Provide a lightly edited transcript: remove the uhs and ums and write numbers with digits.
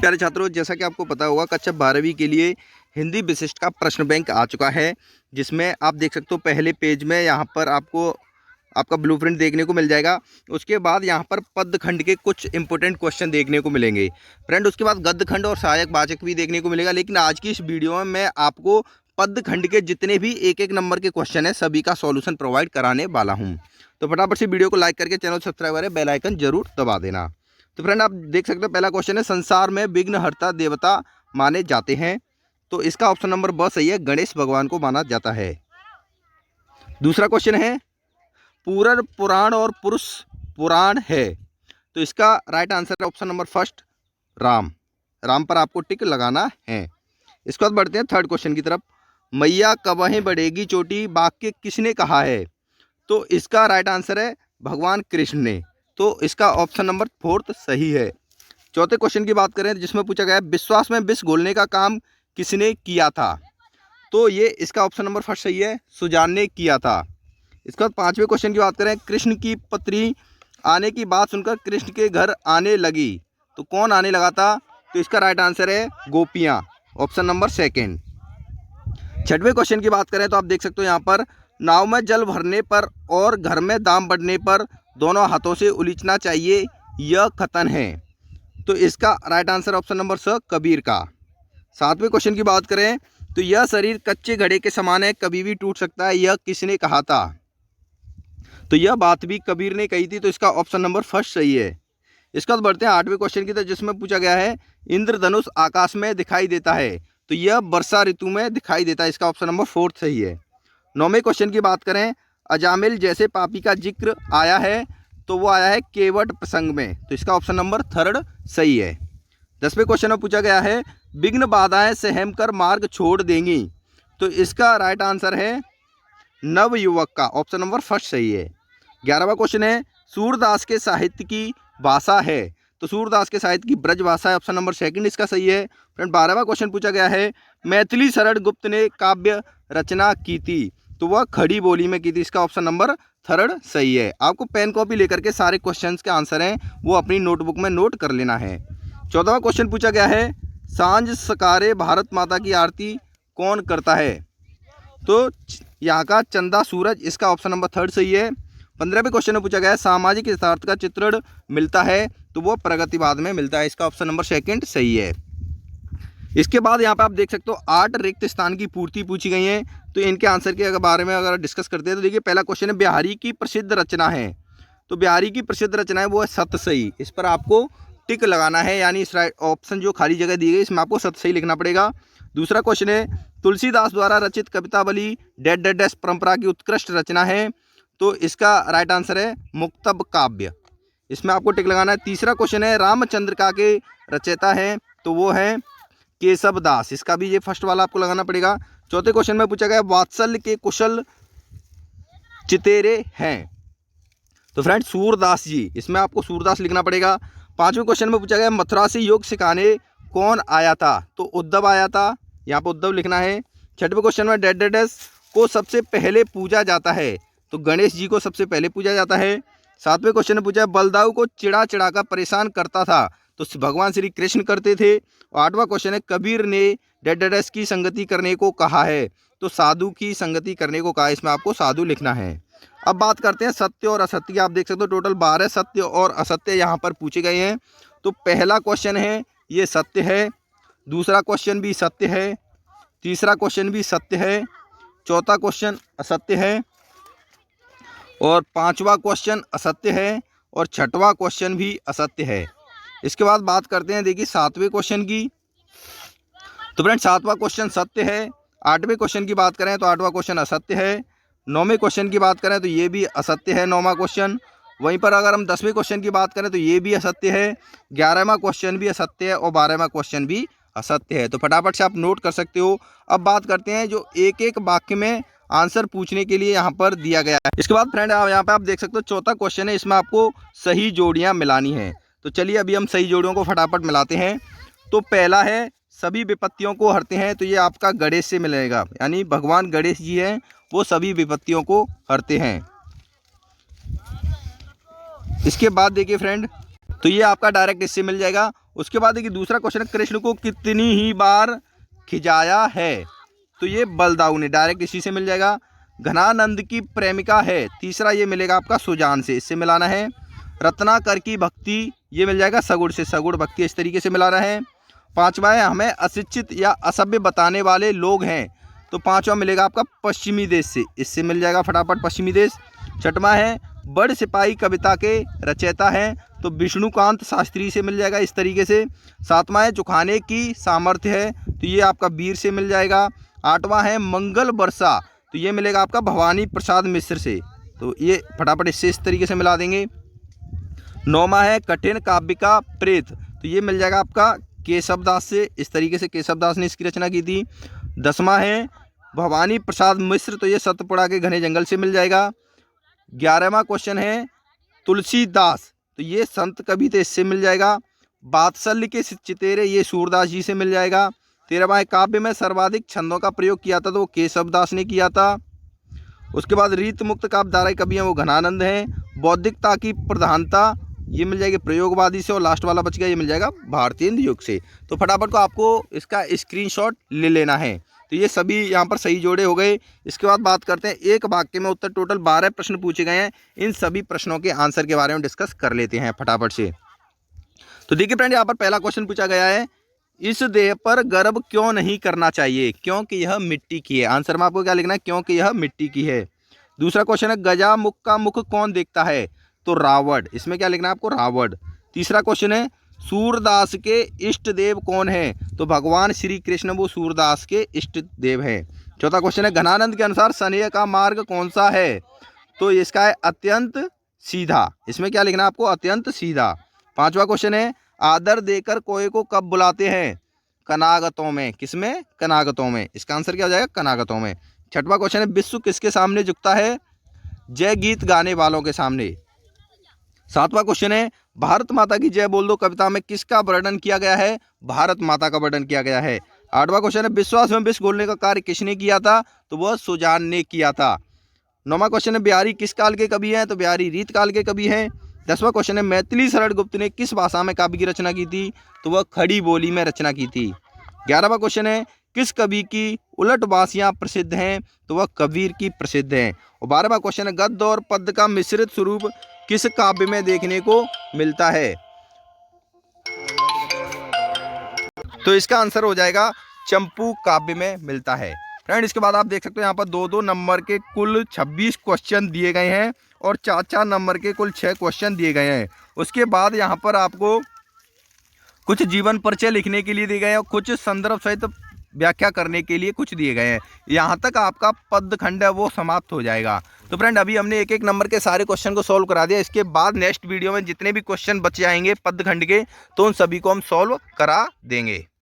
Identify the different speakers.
Speaker 1: प्यारे छात्रों, जैसा कि आपको पता होगा कक्षा 12वीं के लिए हिंदी विशिष्ट का प्रश्न बैंक आ चुका है, जिसमें आप देख सकते हो पहले पेज में यहाँ पर आपको आपका ब्लूप्रिंट देखने को मिल जाएगा। उसके बाद यहाँ पर पद खंड के कुछ इंपॉर्टेंट क्वेश्चन देखने को मिलेंगे फ्रेंड। उसके बाद गद्य खंड और सहायक वाचक भी देखने को मिलेगा। लेकिन आज की इस वीडियो में मैं आपको पद खंड के जितने भी एक एक नंबर के क्वेश्चन है सभी का सॉल्यूशन प्रोवाइड कराने वाला हूँ। तो फटाफट से वीडियो को लाइक करके चैनल सब्सक्राइब करें, बेल आइकन जरूर दबा देना। तो फ्रेंड आप देख सकते हो पहला क्वेश्चन है, संसार में विघ्नहर्ता देवता माने जाते हैं। तो इसका ऑप्शन नंबर ब सही है, गणेश भगवान को माना जाता है। दूसरा क्वेश्चन है, पूरन पुराण और पुरुष पुराण है। तो इसका राइट आंसर है option number first, Ram. Ram पर आपको टिक लगाना है। इसके बाद बढ़ते हैं थर्ड क्वेश्चन की तरफ। मैया कबहें बढ़ेगी चोटी वाक्य किसने कहा है। तो इसका राइट आंसर है भगवान कृष्ण ने। तो इसका ऑप्शन नंबर फोर्थ सही है। चौथे क्वेश्चन की बात करें जिसमें पूछा गया है, विश्वास में विष घोलने का काम किसने किया था। तो ये इसका ऑप्शन नंबर फर्स्ट सही है, सुजान ने किया था। इसके बाद पांचवें क्वेश्चन की बात करें, कृष्ण की पत्री आने की बात सुनकर कृष्ण के घर आने लगी। तो कौन आने लगा था। तो इसका राइट आंसर है गोपियाँ, ऑप्शन नंबर सेकेंड। छठवें क्वेश्चन की बात करें तो आप देख सकते हो यहाँ पर, नाव में जल भरने पर और घर में दाम बढ़ने पर दोनों हाथों से उलीचना चाहिए, यह कथन है। तो इसका राइट आंसर ऑप्शन नंबर स, कबीर का। सातवें क्वेश्चन की बात करें तो यह शरीर कच्चे घड़े के समान है, कभी भी टूट सकता है, यह किसने कहा था। तो यह बात भी कबीर ने कही थी। तो इसका ऑप्शन नंबर फर्स्ट सही है। इसके बाद बढ़ते हैं आठवें क्वेश्चन की तरफ जिसमें पूछा गया है, इंद्रधनुष आकाश में दिखाई देता है। तो यह वर्षा ऋतु में दिखाई देता है, इसका ऑप्शन नंबर फोर्थ सही है। नौवें क्वेश्चन की बात करें, अजामिल जैसे पापी का जिक्र आया है। तो वो आया है केवट प्रसंग में। तो इसका ऑप्शन नंबर थर्ड सही है। 10वें क्वेश्चन में पूछा गया है, विघ्न बाधाएं सहम कर मार्ग छोड़ देंगी। तो इसका राइट आंसर है नव युवक का, ऑप्शन नंबर फर्स्ट सही है। 11वां क्वेश्चन है, सूरदास के साहित्य की भाषा है। तो सूरदास के साहित्य की ब्रज भाषा है, ऑप्शन नंबर सेकंड इसका सही है। फ्रेंड 12वां क्वेश्चन पूछा गया है, मैथिली शरण गुप्त ने काव्य रचना की थी। तो वह खड़ी बोली में की थी, इसका ऑप्शन नंबर थर्ड सही है। आपको पेन कॉपी लेकर के सारे क्वेश्चंस के आंसर हैं वो अपनी नोटबुक में नोट कर लेना है। 14वां क्वेश्चन पूछा गया है, सांझ सकारे भारत माता की आरती कौन करता है। तो यहाँ का चंदा सूरज, इसका ऑप्शन नंबर थर्ड सही है। 15वें क्वेश्चन में पूछा गया है, सामाजिक यथार्थ का चित्रण मिलता है। तो वो प्रगतिवाद में मिलता है, इसका ऑप्शन नंबर सेकंड सही है। इसके बाद यहाँ पे आप देख सकते हो 8 रिक्त स्थान की पूर्ति पूछी गई है। तो इनके आंसर के बारे में अगर डिस्कस करते हैं तो देखिए पहला क्वेश्चन है, बिहारी की प्रसिद्ध रचना है। तो बिहारी की प्रसिद्ध रचना है वो है सत सही, इस पर आपको टिक लगाना है, यानी इस राइट ऑप्शन जो खाली जगह दी गई इसमें आपको सत सही लिखना पड़ेगा। दूसरा क्वेश्चन है, तुलसीदास द्वारा रचित कवितावली डैश डैश डैश परंपरा की उत्कृष्ट रचना है। तो इसका राइट आंसर है मुक्तब काव्य, इसमें आपको टिक लगाना है। तीसरा क्वेश्चन है, रामचंद्रिका के रचयिता हैं। तो वो है केशव दास, इसका भी ये फर्स्ट वाला आपको लगाना पड़ेगा। चौथे क्वेश्चन में पूछा गया, वात्सल्य के कुशल चितेरे हैं। तो फ्रेंड सूरदास जी, इसमें आपको सूरदास लिखना पड़ेगा। 5वें क्वेश्चन में पूछा गया, मथुरा से योग सिखाने कौन आया था। तो उद्धव आया था, यहाँ पर उद्धव लिखना है। 6वें क्वेश्चन में डैश डैश डैश को सबसे पहले पूजा जाता है। तो गणेश जी को सबसे पहले पूजा जाता है। 7वें क्वेश्चन में पूछा है, बलदाऊ को चिड़ा चिड़ा कर परेशान करता था। तो भगवान श्री कृष्ण करते थे। और 8वां क्वेश्चन है, कबीर ने डैश डैश डैश की संगति करने को कहा है। तो साधु की संगति करने को कहा है, इसमें आपको साधु लिखना है। अब बात करते हैं सत्य और असत्य की। आप देख सकते हो टोटल 12 सत्य और असत्य यहाँ पर पूछे गए हैं। तो पहला क्वेश्चन है ये सत्य है, दूसरा क्वेश्चन भी सत्य है, तीसरा क्वेश्चन भी सत्य है, चौथा क्वेश्चन असत्य है, और 5वां क्वेश्चन असत्य है, और 6वां क्वेश्चन भी असत्य है। इसके बाद बात करते हैं देखिए 7वें क्वेश्चन की। तो फ्रेंड 7वां क्वेश्चन सत्य है। 8वें क्वेश्चन की बात करें तो 8वां क्वेश्चन असत्य है। 9वें क्वेश्चन की बात करें तो ये भी असत्य है, 9वां क्वेश्चन। वहीं पर अगर हम 10वें क्वेश्चन की बात करें तो ये भी असत्य है, 11वां क्वेश्चन भी असत्य है, और 12वां क्वेश्चन भी असत्य है। तो फटाफट से आप नोट कर सकते हो। अब बात करते हैं जो एक एक वाक्य में आंसर पूछने के लिए यहाँ पर दिया गया है। इसके बाद फ्रेंड यहाँ पे आप देख सकते हो चौथा क्वेश्चन है, इसमें आपको सही जोड़ियाँ मिलानी है। तो चलिए अभी हम सही जोड़ियों को फटाफट मिलाते हैं। तो पहला है, सभी विपत्तियों को हरते हैं। तो ये आपका गणेश से मिलेगा, यानी भगवान गणेश जी हैं वो सभी विपत्तियों को हरते हैं। इसके बाद देखिए फ्रेंड, तो ये आपका डायरेक्ट इससे मिल जाएगा। उसके बाद देखिए दूसरा क्वेश्चन है, कृष्ण को कितनी ही बार खिजाया है? तो ये बलदाऊ ने, डायरेक्ट इसी से मिल जाएगा। घनानंद की प्रेमिका है, तीसरा ये मिलेगा आपका सुजान से, इससे मिलाना है। रत्नाकर की भक्ति, ये मिल जाएगा सगुण से, सगुण भक्ति, इस तरीके से मिलाना है। पांचवा है, हमें अशिक्षित या असभ्य बताने वाले लोग हैं, तो पांचवा मिलेगा आपका पश्चिमी देश से, इससे मिल जाएगा फटाफट पश्चिमी देश। छठवां है, बड़ सिपाही कविता के रचयिता हैं, तो विष्णुकांत शास्त्री से मिल जाएगा, इस तरीके से। सातवां है, चुखाने की सामर्थ्य है, तो ये आपका वीर से मिल जाएगा। आठवां है, मंगल वर्षा, तो ये मिलेगा आपका भवानी प्रसाद मिश्र से, तो ये फटाफट इससे इस तरीके से मिला देंगे। नौवां है, कठिन काव्य का प्रेत, तो ये मिल जाएगा आपका केशवदास से, इस तरीके से केशवदास ने इसकी रचना की थी। 10वां है, भवानी प्रसाद मिश्र, तो ये सतपुड़ा के घने जंगल से मिल जाएगा। 11वां क्वेश्चन है, तुलसीदास, तो ये संत कवि थे, इससे मिल जाएगा। वात्सल्य के चितेरे, ये सूरदास जी से मिल जाएगा। 13वां है, काव्य में सर्वाधिक छंदों का प्रयोग किया था, तो वो केशवदास ने किया था। उसके बाद रीत मुक्त काव्य धारा कवि हैं, वो घनानंद हैं। बौद्धिकता की प्रधानता, ये मिल जाएगी प्रयोगवादी से, और लास्ट वाला बच गया, ये मिल जाएगा भारतीय युग से। तो फटाफट को आपको इसका स्क्रीनशॉट ले लेना है। तो ये सभी यहाँ पर सही जोड़े हो गए। इसके बाद बात करते हैं, एक वाक्य में उत्तर, टोटल 12 प्रश्न पूछे गए हैं, इन सभी प्रश्नों के आंसर के बारे में डिस्कस कर लेते हैं फटाफट से। तो देखिए फ्रेंड, यहाँ पर पहला क्वेश्चन पूछा गया है, इस देह पर गर्व क्यों नहीं करना चाहिए? क्योंकि यह मिट्टी की है। आंसर में आपको क्या लिखना है? क्योंकि यह मिट्टी की है। दूसरा क्वेश्चन है, गजा मुख का मुख कौन देखता है? तो रावण, इसमें क्या लिखना है आपको? रावण। तीसरा क्वेश्चन है, सूरदास के इष्ट देव कौन है? तो भगवान श्री कृष्ण, वो सूरदास के इष्ट देव हैं। चौथा क्वेश्चन है, घनानंद के अनुसार स्नेह का मार्ग कौन सा है? तो इसका है अत्यंत सीधा, इसमें क्या लिखना है आपको? अत्यंत सीधा। पांचवा क्वेश्चन है, आदर देकर कोय को कब बुलाते हैं? कनागतों में। किसमें? कनागतों में। इसका आंसर क्या हो जाएगा? कनागतों में। छठवां क्वेश्चन है, विश्व किसके सामने झुकता है? जय गीत गाने वालों के सामने। सातवां क्वेश्चन है, भारत माता की जय बोल दो कविता में किसका वर्णन किया गया है? भारत माता का वर्णन किया गया है। आठवां क्वेश्चन है, विश्वास में विष घोलने का कार्य किसने किया था? तो वह सुजान ने किया था। नौवां क्वेश्चन है, बिहारी किस काल के कवि हैं? तो बिहारी रीत काल के कवि हैं। 10वां क्वेश्चन है, मैथिली शरण गुप्त ने किस भाषा में काव्य की रचना की थी? तो वह खड़ी बोली में रचना की थी। 11वां क्वेश्चन है, किस कवि की उलट बासियां प्रसिद्ध हैं? तो वह कबीर की प्रसिद्ध हैं। और 12वां क्वेश्चन है, गद्य और पद्य का मिश्रित स्वरूप किस काव्य में देखने को मिलता है? तो इसका आंसर हो जाएगा चंपू काव्य में मिलता है। फ्रेंड, इसके बाद आप देख सकते हो यहाँ पर 2-2 नंबर के कुल 26 क्वेश्चन दिए गए हैं और 4-4 नंबर के कुल 6 क्वेश्चन दिए गए हैं। उसके बाद यहाँ पर आपको कुछ जीवन परिचय लिखने के लिए दिए गए हैं और कुछ संदर्भ सहित व्याख्या करने के लिए कुछ दिए गए हैं। यहाँ तक आपका पद खंड है वो समाप्त हो जाएगा। तो फ्रेंड, अभी हमने एक एक नंबर के सारे क्वेश्चन को सॉल्व करा दिया। इसके बाद नेक्स्ट वीडियो में जितने भी क्वेश्चन बचे आएंगे पद खंड के, तो उन सभी को हम सॉल्व करा देंगे।